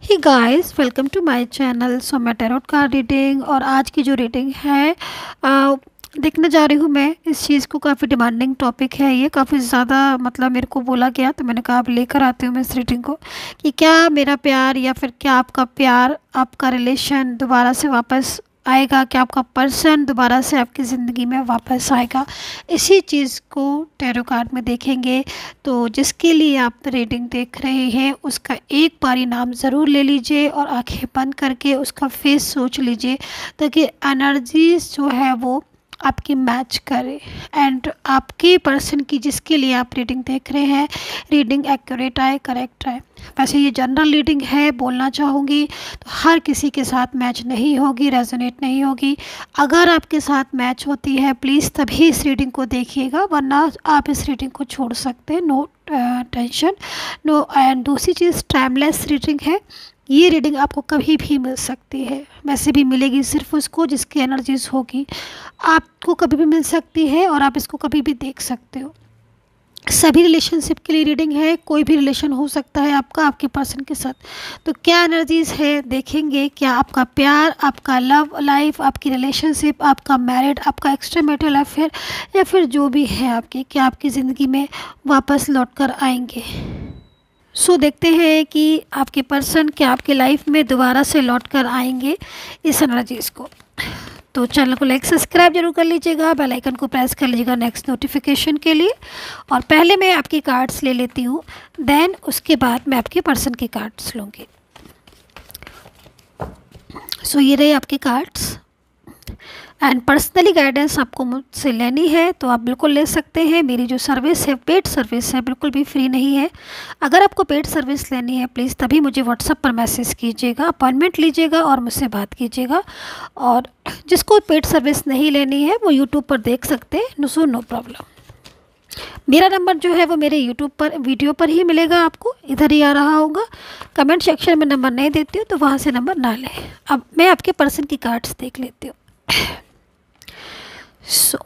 Hey guys, welcome to my channel. So मैं tarot card reading और आज की जो रीडिंग है देखने जा रही हूँ। मैं इस चीज़ को काफ़ी डिमांडिंग टॉपिक है, ये काफ़ी ज़्यादा मतलब मेरे को बोला गया, तो मैंने कहा अब लेकर आती हूँ मैं इस रीडिंग को कि क्या मेरा प्यार या फिर क्या आपका प्यार, आपका रिलेशन दोबारा से वापस आएगा, क्या आपका पर्सन दोबारा से आपकी ज़िंदगी में वापस आएगा। इसी चीज़ को टैरो कार्ड में देखेंगे। तो जिसके लिए आप रीडिंग देख रहे हैं उसका एक बारी नाम ज़रूर ले लीजिए और आंखें बंद करके उसका फेस सोच लीजिए, ताकि एनर्जीज जो है वो आपकी मैच करे एंड आपके पर्सन की जिसके लिए आप रीडिंग देख रहे हैं रीडिंग एक्यूरेट आए, करेक्ट आए। वैसे ये जनरल रीडिंग है, बोलना चाहूँगी तो हर किसी के साथ मैच नहीं होगी, रेजोनेट नहीं होगी। अगर आपके साथ मैच होती है प्लीज़ तभी इस रीडिंग को देखिएगा, वरना आप इस रीडिंग को छोड़ सकते हैं। No tension, no. एंड दूसरी चीज़, टाइमलेस रीडिंग है। ये रीडिंग आपको कभी भी मिल सकती है, वैसे भी मिलेगी सिर्फ उसको जिसकी एनर्जीज होगी। आपको कभी भी मिल सकती है और आप इसको कभी भी देख सकते हो। सभी रिलेशनशिप के लिए रीडिंग है, कोई भी रिलेशन हो सकता है आपका आपके पर्सन के साथ। तो क्या एनर्जीज है देखेंगे, क्या आपका प्यार, आपका लव लाइफ, आपकी रिलेशनशिप, आपका मैरिड, आपका एक्स्ट्रा मैरिटल अफेयर या फिर जो भी है आपके, क्या आपकी ज़िंदगी में वापस लौट कर आएंगे। सो देखते हैं कि आपके पर्सन क्या आपके लाइफ में दोबारा से लौट कर आएंगे इस एनर्जीज़ को। तो चैनल को लाइक सब्सक्राइब जरूर कर लीजिएगा, बेल आइकन को प्रेस कर लीजिएगा नेक्स्ट नोटिफिकेशन के लिए। और पहले मैं आपकी कार्ड्स ले लेती हूँ, देन उसके बाद मैं आपके पर्सन के कार्ड्स लूँगी। सो ये रहे आपके कार्ड्स। एंड पर्सनली गाइडेंस आपको मुझसे लेनी है तो आप बिल्कुल ले सकते हैं। मेरी जो सर्विस है, पेड सर्विस है, बिल्कुल भी फ्री नहीं है। अगर आपको पेड सर्विस लेनी है प्लीज़ तभी मुझे व्हाट्सएप पर मैसेज कीजिएगा, अपॉइंटमेंट लीजिएगा और मुझसे बात कीजिएगा। और जिसको पेड सर्विस नहीं लेनी है वो यूट्यूब पर देख सकते हैं, सो नो प्रॉब्लम। मेरा नंबर जो है वो मेरे यूट्यूब पर वीडियो पर ही मिलेगा, आपको इधर ही आ रहा होगा। कमेंट सेक्शन में नंबर नहीं देती हूँ तो वहाँ से नंबर ना लें। अब मैं आपके पर्सन की कार्ड्स देख लेती हूँ। सो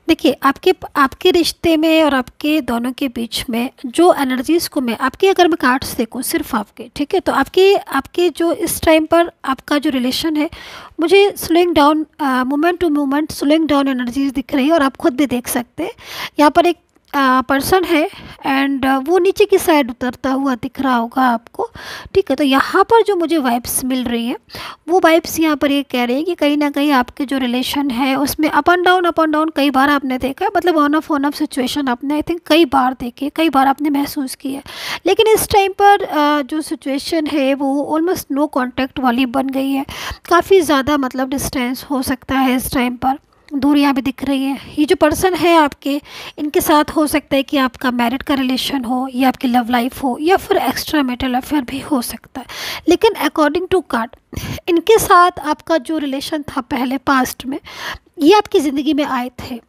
देखिए, आपके रिश्ते में और आपके दोनों के बीच में जो एनर्जीज़ को मैं आपके, अगर मैं कार्ड्स देखूं सिर्फ आपके, ठीक है, तो आपके जो इस टाइम पर आपका जो रिलेशन है, मुझे slowing down, moment to moment slowing down energies दिख रही है। और आप खुद भी देख सकते हैं यहाँ पर एक पर्सन है एंड वो नीचे की साइड उतरता हुआ दिख रहा होगा आपको, ठीक है। तो यहाँ पर जो मुझे वाइब्स मिल रही हैं वो वाइब्स यहाँ पर ये कह रही है कि कहीं ना कहीं आपके जो रिलेशन है उसमें अप एंड डाउन कई बार आपने देखा है, मतलब ऑन ऑफ सिचुएशन आपने आई थिंक कई बार देखे, कई बार आपने महसूस किया। लेकिन इस टाइम पर जो सिचुएशन है वो ऑलमोस्ट नो कॉन्टैक्ट वाली बन गई है। काफ़ी ज़्यादा मतलब डिस्टेंस हो सकता है इस टाइम पर, दूरियां भी दिख रही हैं। ये जो पर्सन है आपके, इनके साथ हो सकता है कि आपका मैरिड का रिलेशन हो या आपकी लव लाइफ हो या फिर एक्स्ट्रा मैरिटल अफेयर भी हो सकता है। लेकिन अकॉर्डिंग टू कार्ड, इनके साथ आपका जो रिलेशन था पहले पास्ट में, ये आपकी ज़िंदगी में आए थे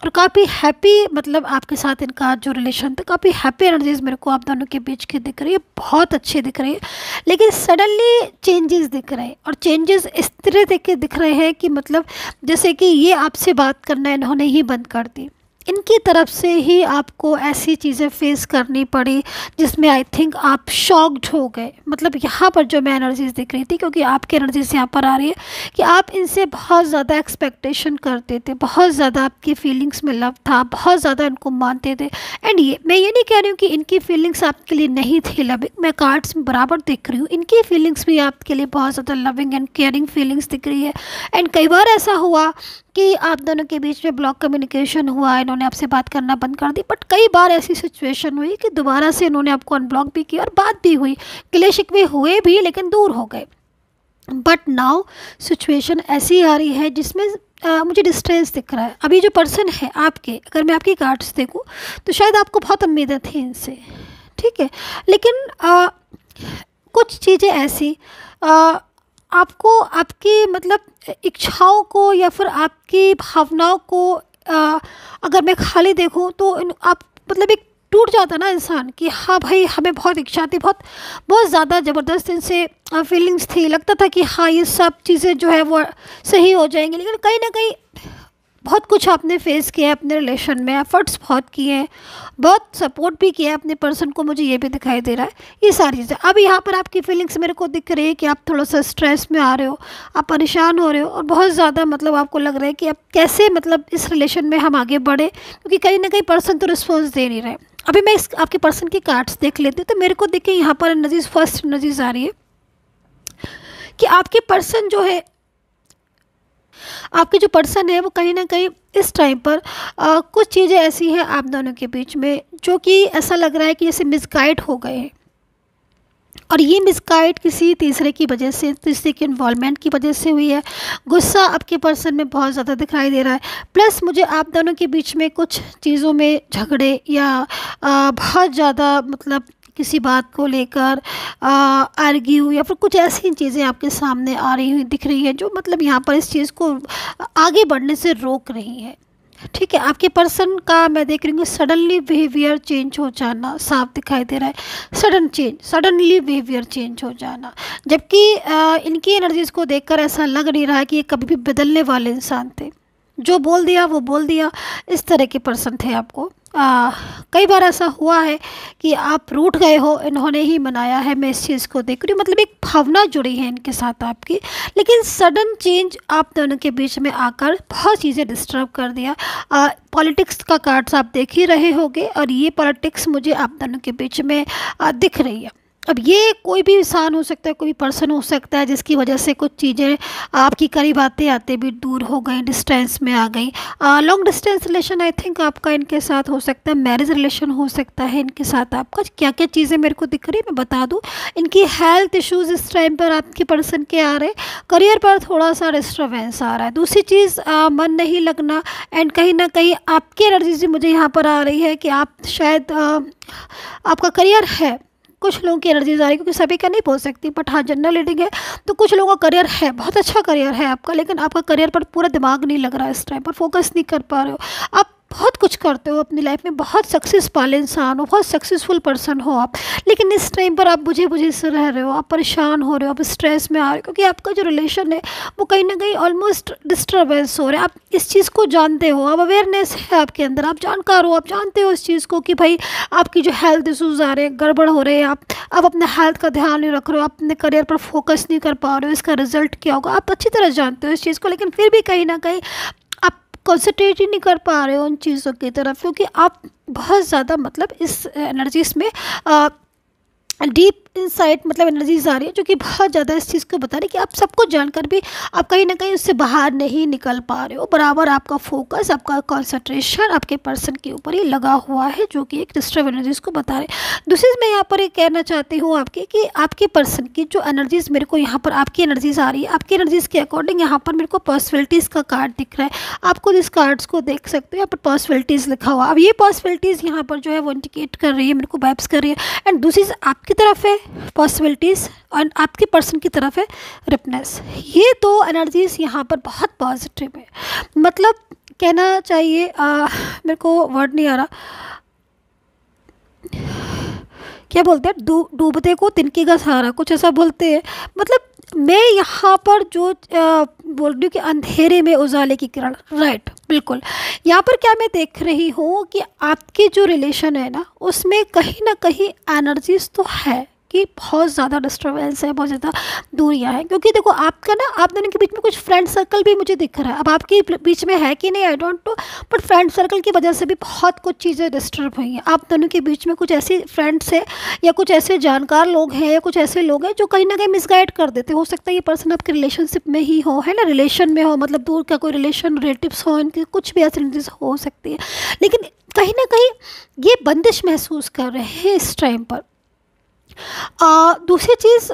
और काफ़ी हैप्पी, मतलब आपके साथ इनका जो रिलेशन था काफ़ी हैप्पी एनर्जीज मेरे को आप दोनों के बीच की दिख रही है, बहुत अच्छी दिख रही है। लेकिन सडनली चेंजेस दिख रहे हैं और चेंजेस इस तरह के दिख रहे हैं कि मतलब जैसे कि ये आपसे बात करना इन्होंने ही बंद कर दी। इनकी तरफ से ही आपको ऐसी चीज़ें फेस करनी पड़ी जिसमें आई थिंक आप शॉक्ड हो गए। मतलब यहाँ पर जो मैं एनर्जीज दिख रही थी, क्योंकि आपकी एनर्जीज यहाँ पर आ रही है कि आप इनसे बहुत ज़्यादा एक्सपेक्टेशन करते थे, बहुत ज़्यादा आपकी फीलिंग्स में लव था, बहुत ज़्यादा इनको मानते थे। एंड ये मैं ये नहीं कह रही हूँ कि इनकी फीलिंग्स आपके लिए नहीं थी लविंग, मैं कार्ड्स में बराबर देख रही हूँ इनकी फीलिंग्स भी आपके लिए बहुत ज़्यादा लविंग एंड केयरिंग फीलिंग्स दिख रही है। एंड कई बार ऐसा हुआ कि आप दोनों के बीच में ब्लॉक कम्युनिकेशन हुआ, इन्होंने आपसे बात करना बंद कर दी। बट कई बार ऐसी सिचुएशन हुई कि दोबारा से इन्होंने आपको अनब्लॉक भी किया और बात भी हुई, गिले शिकवे हुए भी लेकिन दूर हो गए। बट नाउ सिचुएशन ऐसी आ रही है जिसमें मुझे डिस्टेंस दिख रहा है। अभी जो पर्सन है आपके, अगर मैं आपकी कार्ड्स देखूं तो शायद आपको बहुत उम्मीदें थी इनसे, ठीक है। लेकिन कुछ चीज़ें ऐसी आपको आपकी मतलब इच्छाओं को या फिर आपकी भावनाओं को अगर मैं खाली देखूं तो आप मतलब एक टूट जाता ना इंसान कि हाँ भाई, हमें बहुत इच्छा थी, बहुत बहुत ज़्यादा ज़बरदस्त इनसे फीलिंग्स थी, लगता था कि हाँ ये सब चीज़ें जो है वो सही हो जाएंगी। लेकिन कहीं ना कहीं बहुत कुछ आपने फेस किया है अपने रिलेशन में, एफर्ट्स बहुत किए हैं, बहुत सपोर्ट भी किया है अपने पर्सन को, मुझे ये भी दिखाई दे रहा है ये सारी चीज़ें। अब यहाँ पर आपकी फीलिंग्स मेरे को दिख रही है कि आप थोड़ा सा स्ट्रेस में आ रहे हो, आप परेशान हो रहे हो, और बहुत ज़्यादा मतलब आपको लग रहा है कि अब कैसे मतलब इस रिलेशन में हम आगे बढ़े, क्योंकि कहीं ना कहीं पर्सन तो रिस्पॉन्स दे नहीं रहे। अभी मैं इस आपके पर्सन की कार्ड्स देख लेती हूँ, तो मेरे को देखिए यहाँ पर एनर्जीज, फर्स्ट एनर्जीज आ रही है कि आपके पर्सन जो है, आपके जो पर्सन है वो कहीं ना कहीं इस टाइम पर कुछ चीज़ें ऐसी हैं आप दोनों के बीच में जो कि ऐसा लग रहा है कि जैसे मिसगाइड हो गए हैं, और ये मिसगाइड किसी तीसरे की वजह से, तीसरे के इन्वॉल्वमेंट की वजह से हुई है। गुस्सा आपके पर्सन में बहुत ज़्यादा दिखाई दे रहा है, प्लस मुझे आप दोनों के बीच में कुछ चीज़ों में झगड़े या बहुत ज़्यादा मतलब किसी बात को लेकर आर्ग्यू या फिर कुछ ऐसी चीज़ें आपके सामने आ रही हुई दिख रही है जो मतलब यहाँ पर इस चीज़ को आगे बढ़ने से रोक रही है। ठीक है, आपके पर्सन का मैं देख रही हूँ सडनली बिहेवियर चेंज हो जाना साफ दिखाई दे रहा है, sudden change, suddenly behaviour change हो जाना, जबकि इनकी एनर्जीज को देखकर ऐसा लग नहीं रहा है कि ये कभी भी बदलने वाले इंसान थे। जो बोल दिया वो बोल दिया, इस तरह के पर्सन थे आपको। कई बार ऐसा हुआ है कि आप रूठ गए हो, इन्होंने ही मनाया है, मैं इस चीज़ को देख रही हूँ, मतलब एक भावना जुड़ी है इनके साथ आपकी, लेकिन सडन चेंज आप दोनों के बीच में आकर बहुत चीज़ें डिस्टर्ब कर दिया। पॉलिटिक्स का कार्ड्स आप देख ही रहे होंगे, और ये पॉलिटिक्स मुझे आप दोनों के बीच में दिख रही है। अब ये कोई भी इंसान हो सकता है, कोई भी पर्सन हो सकता है जिसकी वजह से कुछ चीज़ें आपकी करीब आते आते भी दूर हो गई, डिस्टेंस में आ गई। Long distance relation I think आपका इनके साथ हो सकता है, मैरिज रिलेशन हो सकता है इनके साथ आपका। क्या क्या चीज़ें मेरे को दिख रही है मैं बता दूं। इनकी हेल्थ इश्यूज़ इस टाइम पर आपके पर्सन के आ रहे हैं, करियर पर थोड़ा सा डिस्टर्बेंस आ रहा है। दूसरी चीज़ मन नहीं लगना, एंड कहीं ना कहीं आपकी एनर्जी से मुझे यहाँ पर आ रही है कि आप शायद आपका करियर है, कुछ लोगों की एनर्जीज आ रही है, क्योंकि सभी का नहीं बोल सकती, बट हाँ जनरल रीडिंग है तो कुछ लोगों का करियर है, बहुत अच्छा करियर है आपका, लेकिन आपका करियर पर पूरा दिमाग नहीं लग रहा है, इस टाइम पर फोकस नहीं कर पा रहे हो। आप बहुत कुछ करते हो अपनी लाइफ में, बहुत सक्सेस पाले इंसान हो, बहुत सक्सेसफुल पर्सन हो आप, लेकिन इस टाइम पर आप बुझे बुझे से रह रहे हो, आप परेशान हो रहे हो, आप स्ट्रेस में आ रहे हो, क्योंकि आपका जो रिलेशन है वो कहीं ना कहीं ऑलमोस्ट डिस्टर्बेंस हो रहा है। आप इस चीज़ को जानते हो, अब अवेयरनेस है आपके अंदर, आप जानकार हो, आप जानते हो इस चीज़ को कि भाई आपकी जो हेल्थ इशूज़ आ रहे हैं, गड़बड़ हो रहे हैं, आप अपने हेल्थ का ध्यान नहीं रख रहे हो, आप अपने करियर पर फोकस नहीं कर पा रहे हो, इसका रिजल्ट क्या होगा आप अच्छी तरह जानते हो इस चीज़ को, लेकिन फिर भी कहीं ना कहीं कॉन्सेंट्रेट ही नहीं कर पा रहे हो उन चीज़ों की तरफ, क्योंकि आप बहुत ज़्यादा मतलब इस एनर्जीज में डीप इनसाइट मतलब एनर्जीज आ रही है जो कि बहुत ज़्यादा इस चीज़ को बता रही है कि आप सब कुछ जानकर भी आप कहीं ना कहीं उससे बाहर नहीं निकल पा रहे हो। बराबर आपका फोकस, आपका कंसंट्रेशन आपके पर्सन के ऊपर ही लगा हुआ है, जो कि एक डिस्टर्ब एनर्जीज को बता रहे हैं। दूसरी मैं यहाँ पर ये कहना चाहती हूँ आपके कि आपके पर्सन की जो एनर्जीज मेरे को यहाँ पर आपकी एनर्जीज आ रही है, आपकी एनर्जीज के अकॉर्डिंग यहाँ पर मेरे को पॉसिबिलिटीज़ का कार्ड दिख रहा है। आपको इस कार्ड्स को देख सकते हो, यहाँ पर पॉसिबिलिटीज़ लिखा हुआ। अब ये पॉसिबिलिटीज़ यहाँ पर जो है वो इंडिकेट कर रही है, मेरे को वाइब्स कर रही है। एंड दूसरी आपकी तरफ है पॉसिबिलिटीज़ और आपके पर्सन की तरफ है रिपनेस। ये दो एनर्जीज यहाँ पर बहुत पॉजिटिव है, मतलब कहना चाहिए मेरे को वर्ड नहीं आ रहा, क्या बोलते हैं डूबते को तिनके का सहारा, कुछ ऐसा बोलते हैं। मतलब मैं यहाँ पर जो बोल रही हूँ कि अंधेरे में उजाले की किरण, राइट, बिल्कुल। यहाँ पर क्या मैं देख रही हूँ कि आपकी जो रिलेशन है ना उसमें कहीं ना कहीं एनर्जीज तो है कि बहुत ज़्यादा डिस्टर्बेंस है, बहुत ज़्यादा दूरियां हैं, क्योंकि देखो आपका ना आप दोनों के बीच में कुछ फ्रेंड सर्कल भी मुझे दिख रहा है। अब आपके बीच में है कि नहीं I don't know, but friend circle की वजह से भी बहुत कुछ चीज़ें डिस्टर्ब हुई हैं। आप दोनों के बीच में कुछ ऐसी फ्रेंड्स हैं या कुछ ऐसे जानकार लोग हैं या कुछ ऐसे लोग हैं जो कहीं ना कहीं मिसगाइड कर देते। हो सकता है ये पर्सन आपके रिलेशनशिप में ही हो, है ना, रिलेशन में हो, मतलब दूर का कोई रिलेशन, रिलेटिव्स हो, इनकी कुछ भी ऐसी चीज़ हो सकती है, लेकिन कहीं ना कहीं ये बंदिश महसूस कर रहे हैं इस टाइम पर। दूसरी चीज़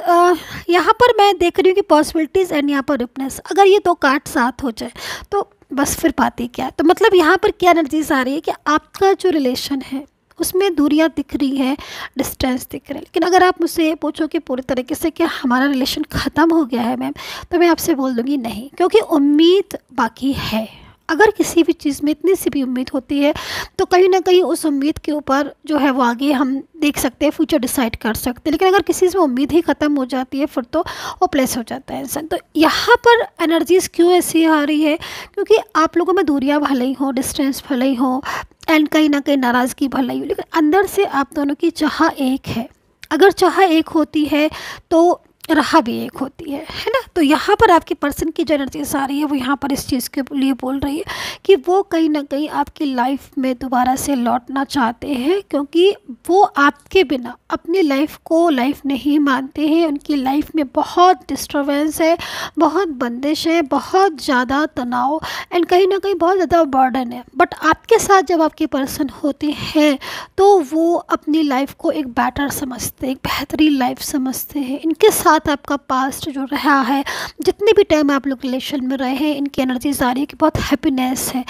यहाँ पर मैं देख रही हूँ कि पॉसिबिलिटीज़ एंड यहाँ पर रिपनेस, अगर ये दो कार्ड साथ हो जाए तो बस फिर बात ही क्या है। तो मतलब यहाँ पर क्या एनर्जीज आ रही है कि आपका जो रिलेशन है उसमें दूरियाँ दिख रही है, डिस्टेंस दिख रहा है, लेकिन अगर आप मुझसे ये पूछो कि पूरी तरीके से क्या हमारा रिलेशन ख़त्म हो गया है मैम, तो मैं आपसे बोल दूँगी नहीं, क्योंकि उम्मीद बाकी है। अगर किसी भी चीज़ में इतनी सी भी उम्मीद होती है तो कहीं ना कहीं उस उम्मीद के ऊपर जो है वो आगे हम देख सकते हैं, फ्यूचर डिसाइड कर सकते हैं। लेकिन अगर किसी से उम्मीद ही ख़त्म हो जाती है फिर तो होपलेस हो जाता है इंसान। तो यहाँ पर एनर्जीज़ क्यों ऐसी आ रही है, क्योंकि आप लोगों में दूरियाँ भले ही हो, डिस्टेंस भले ही हो, एंड कहीं ना कहीं नाराज़गी भले ही हो, लेकिन अंदर से आप दोनों की चाह एक है। अगर चाह एक होती है तो राह भी एक होती है ना। तो यहाँ पर आपके पर्सन की जो एनर्जीज आ रही है वो यहाँ पर इस चीज़ के लिए बोल रही है कि वो कहीं ना कहीं आपकी लाइफ में दोबारा से लौटना चाहते हैं, क्योंकि वो आपके बिना अपनी लाइफ को लाइफ नहीं मानते हैं। उनकी लाइफ में बहुत डिस्टर्बेंस है, बहुत बंदिश है, बहुत ज़्यादा तनाव एंड कहीं ना कहीं बहुत ज़्यादा बर्डन है। बट आपके साथ जब आपके पर्सन होते हैं तो वो अपनी लाइफ को एक बेटर समझते हैं, एक बेहतरीन लाइफ समझते हैं। इनके साथ आपका पास्ट जो रहा है, जितने भी टाइम आप लोग रिलेशन में रहे हैं, इनकी एनर्जीज आ रही है कि बहुत हैप्पीनेस है।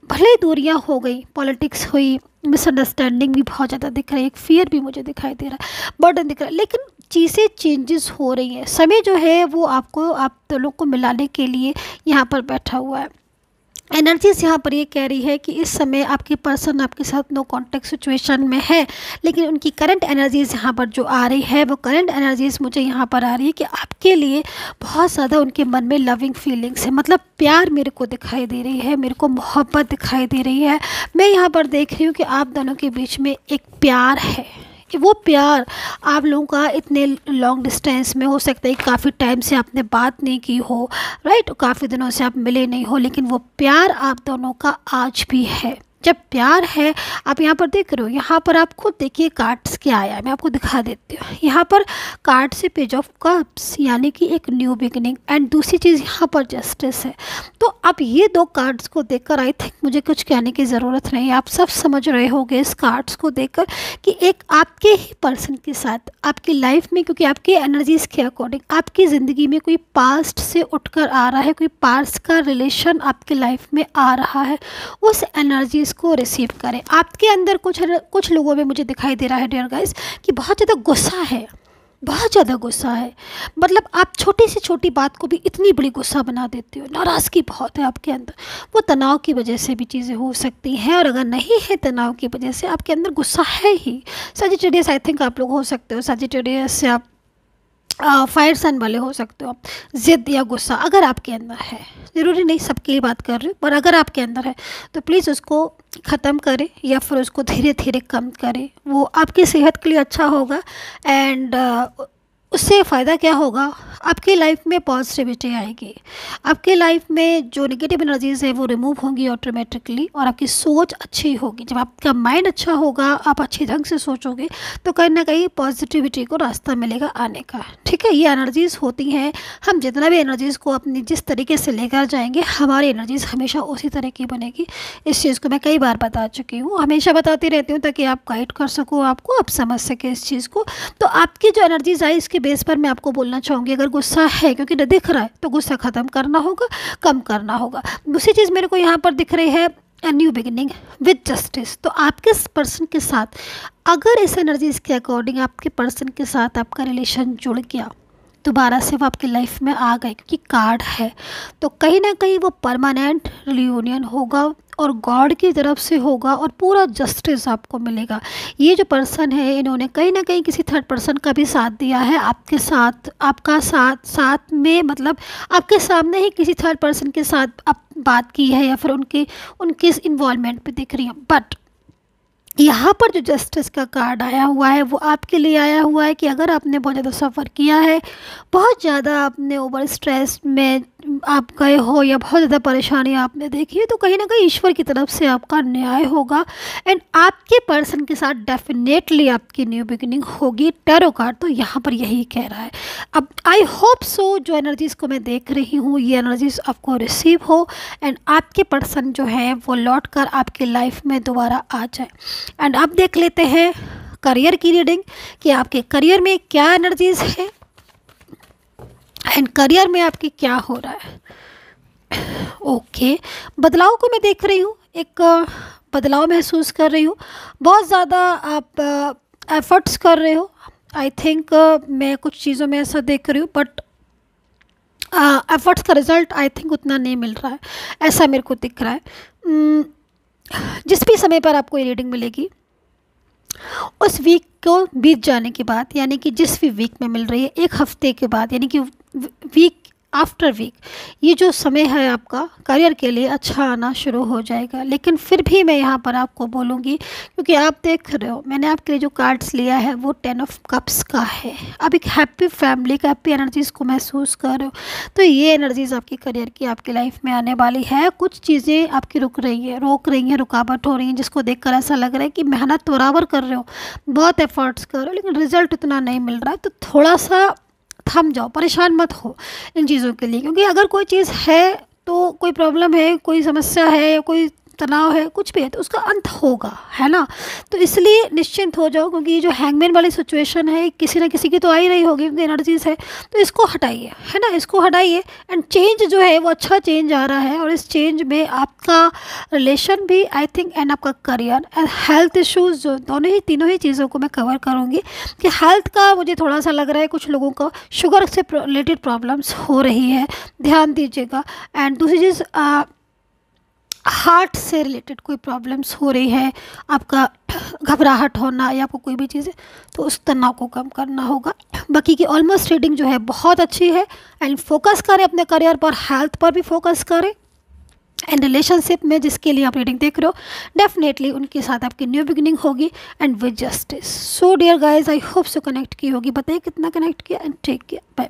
भले ही दूरियां हो गई, पॉलिटिक्स हुई, मिसअंडरस्टैंडिंग भी बहुत ज़्यादा दिख रही है, एक फियर भी मुझे दिखाई दे रहा है, बर्डन दिख रहा है, लेकिन चीज़ें चेंजेस हो रही हैं। समय जो है वो आपको आप दोनों को मिलाने के लिए यहाँ पर बैठा हुआ है। एनर्जीज यहाँ पर ये कह रही है कि इस समय आपके पर्सन आपके साथ नो कॉन्टेक्ट सिचुएशन में है, लेकिन उनकी करंट एनर्जीज़ यहाँ पर जो आ रही है वो करंट एनर्जीज़ मुझे यहाँ पर आ रही है कि आपके लिए बहुत ज़्यादा उनके मन में लविंग फीलिंग्स है, मतलब प्यार मेरे को दिखाई दे रही है, मेरे को मोहब्बत दिखाई दे रही है। मैं यहाँ पर देख रही हूँ कि आप दोनों के बीच में एक प्यार है कि वो प्यार आप लोगों का इतने लॉन्ग डिस्टेंस में हो सकता है, काफ़ी टाइम से आपने बात नहीं की हो, राइट, काफ़ी दिनों से आप मिले नहीं हो, लेकिन वो प्यार आप दोनों का आज भी है। जब प्यार है, आप यहाँ पर देख रहे हो, यहाँ पर आप खुद देखिए कार्ड्स क्या आया है, मैं आपको दिखा देती हूँ। यहाँ पर कार्ड से पेज ऑफ कप्स यानी कि एक न्यू बिगिनिंग, एंड दूसरी चीज़ यहाँ पर जस्टिस है। तो अब ये दो कार्ड्स को देखकर आई थिंक मुझे कुछ कहने की ज़रूरत नहीं, आप सब समझ रहे होंगे इस कार्ड्स को देखकर कि एक आपके ही पर्सन के साथ आपकी लाइफ में, क्योंकि आपके एनर्जीज़ के अकॉर्डिंग आपकी ज़िंदगी में कोई पास्ट से उठकर आ रहा है, कोई पास्ट का रिलेशन आपके लाइफ में आ रहा है, उस एनर्जीज़ को रिसीव करें। आपके अंदर कुछ लोगों में मुझे दिखाई दे रहा है डियर गाइस कि बहुत ज़्यादा गुस्सा है, बहुत ज़्यादा गुस्सा है। मतलब आप छोटी से छोटी बात को भी इतनी बड़ी गुस्सा बना देते हो, नाराज़गी बहुत है आपके अंदर। वो तनाव की वजह से भी चीज़ें हो सकती हैं, और अगर नहीं है तनाव की वजह से आपके अंदर गुस्सा है ही। सजिटेरियस आई थिंक आप लोग हो सकते हो, सजिटेरियस से आप फायर सन वाले हो सकते हो। ज़िद या गुस्सा अगर आपके अंदर है, ज़रूरी नहीं सबके लिए बात कर रही हूँ, पर अगर आपके अंदर है तो प्लीज़ उसको ख़त्म करें या फिर उसको धीरे धीरे कम करें। वो आपकी सेहत के लिए अच्छा होगा, एंड उससे फ़ायदा क्या होगा, आपकी लाइफ में पॉजिटिविटी आएगी, आपकी लाइफ में जो नेगेटिव एनर्जीज़ है वो रिमूव होंगी ऑटोमेटिकली, और आपकी सोच अच्छी होगी। जब आपका माइंड अच्छा होगा, आप अच्छे ढंग से सोचोगे, तो कहीं ना कहीं पॉजिटिविटी को रास्ता मिलेगा आने का। ठीक है, ये एनर्जीज़ होती हैं, हम जितना भी एनर्जीज़ को अपनी जिस तरीके से लेकर जाएंगे, हमारी एनर्जीज़ हमेशा उसी तरह की बनेगी। इस चीज़ को मैं कई बार बता चुकी हूँ, हमेशा बताती रहती हूँ ताकि आप गाइड कर सको, आपको आप समझ सके इस चीज़ को। तो आपकी जो एनर्जीज़ आई इसके बेस पर मैं आपको बोलना चाहूँगी, अगर गुस्सा है, क्योंकि दिख रहा है, तो गुस्सा ख़त्म करना होगा, कम करना होगा। दूसरी चीज़ मेरे को यहाँ पर दिख रही है न्यू बिगिनिंग विद जस्टिस। तो आपके पर्सन के साथ अगर इस एनर्जीज़ के अकॉर्डिंग आपके पर्सन के साथ आपका रिलेशन जुड़ गया, दोबारा से वो आपकी लाइफ में आ गए, क्योंकि कार्ड है, तो कहीं ना कहीं वो परमानेंट रियूनियन होगा और गॉड की तरफ से होगा, और पूरा जस्टिस आपको मिलेगा। ये जो पर्सन है, इन्होंने कहीं ना कहीं किसी थर्ड पर्सन का भी साथ दिया है आपके साथ, आपका साथ में, मतलब आपके सामने ही किसी थर्ड पर्सन के साथ आप बात की है, या फिर उनके इन्वॉल्वमेंट पे दिख रही है। बट यहाँ पर जो जस्टिस का कार्ड आया हुआ है वो आपके लिए आया हुआ है कि अगर आपने बहुत ज़्यादा सफ़र किया है, बहुत ज़्यादा आपने ओवर स्ट्रेस में आप गए हो, या बहुत ज़्यादा परेशानी आपने देखी है, तो कहीं ना कहीं ईश्वर की तरफ से आपका न्याय होगा, एंड आपके पर्सन के साथ डेफिनेटली आपकी न्यू बिगिनिंग होगी। टैरो कार्ड तो यहाँ पर यही कह रहा है। अब आई होप सो जो एनर्जीज़ को मैं देख रही हूँ, ये एनर्जीज़ आपको रिसीव हो, एंड आपके पर्सन जो है वो लौट कर आपकी लाइफ में दोबारा आ जाए। एंड अब देख लेते हैं करियर की रीडिंग कि आपके करियर में क्या एनर्जीज़ है, एंड करियर में आपकी क्या हो रहा है। ओके, बदलाव को मैं देख रही हूँ, एक बदलाव महसूस कर रही हूँ, बहुत ज़्यादा आप एफर्ट्स कर रहे हो। आई थिंक मैं कुछ चीज़ों में ऐसा देख रही हूँ, बट एफर्ट्स का रिजल्ट आई थिंक उतना नहीं मिल रहा है, ऐसा मेरे को दिख रहा है। उम, जिस भी समय पर आपको ये रीडिंग मिलेगी, उस वीक को बीत जाने के बाद, यानी कि जिस भी वीक में मिल रही है, एक हफ्ते के बाद, यानी कि वीक आफ्टर वीक, ये जो समय है आपका करियर के लिए अच्छा आना शुरू हो जाएगा। लेकिन फिर भी मैं यहाँ पर आपको बोलूँगी, क्योंकि आप देख रहे हो मैंने आपके लिए जो कार्ड्स लिया है वो 10 ऑफ कप्स का है। अब एक हैप्पी फैमिली का हैप्पी एनर्जीज़ को महसूस कर रहे हो, तो ये एनर्जीज़ आपकी करियर की आपकी लाइफ में आने वाली है। कुछ चीज़ें आपकी रोक रही हैं, रुकावट हो रही हैं, जिसको देखकर ऐसा लग रहा है कि मेहनत बराबर कर रहे हो, बहुत एफर्ट्स कर रहे हो, लेकिन रिजल्ट उतना नहीं मिल रहा है। तो थोड़ा सा थम जाओ, परेशान मत हो इन चीज़ों के लिए, क्योंकि अगर कोई चीज़ है तो कोई प्रॉब्लम है, कोई समस्या है या कोई तनाव है, कुछ भी है, तो उसका अंत होगा, है ना। तो इसलिए निश्चिंत हो जाओ, क्योंकि ये जो हैंगमैन वाली सिचुएशन है किसी ना किसी की तो आ ही रही होगी, क्योंकि एनर्जीज है, तो इसको हटाइए, है ना, इसको हटाइए। एंड चेंज जो है वो अच्छा चेंज आ रहा है, और इस चेंज में आपका रिलेशन भी आई थिंक, एंड आपका करियर एंड हेल्थ इश्यूज़, जो दोनों ही तीनों ही चीज़ों को मैं कवर करूँगी। कि हेल्थ का मुझे थोड़ा सा लग रहा है कुछ लोगों को शुगर से रिलेटेड प्रॉब्लम्स हो रही है, ध्यान दीजिएगा। एंड दूसरी चीज़, हार्ट से रिलेटेड कोई प्रॉब्लम्स हो रही है, आपका घबराहट होना या आपको कोई भी चीज़ है, तो उस तनाव को कम करना होगा। बाकी की ऑलमोस्ट रीडिंग जो है बहुत अच्छी है। एंड फोकस करें अपने करियर पर, हेल्थ पर भी फोकस करें। एंड रिलेशनशिप में जिसके लिए आप रीडिंग देख रहे हो, डेफिनेटली उनके साथ आपकी न्यू बिगिनिंग होगी and with justice. So dear guys, I hope so connect की होगी। बताइए कितना कनेक्ट किया, एंड टेक केयर, बाय।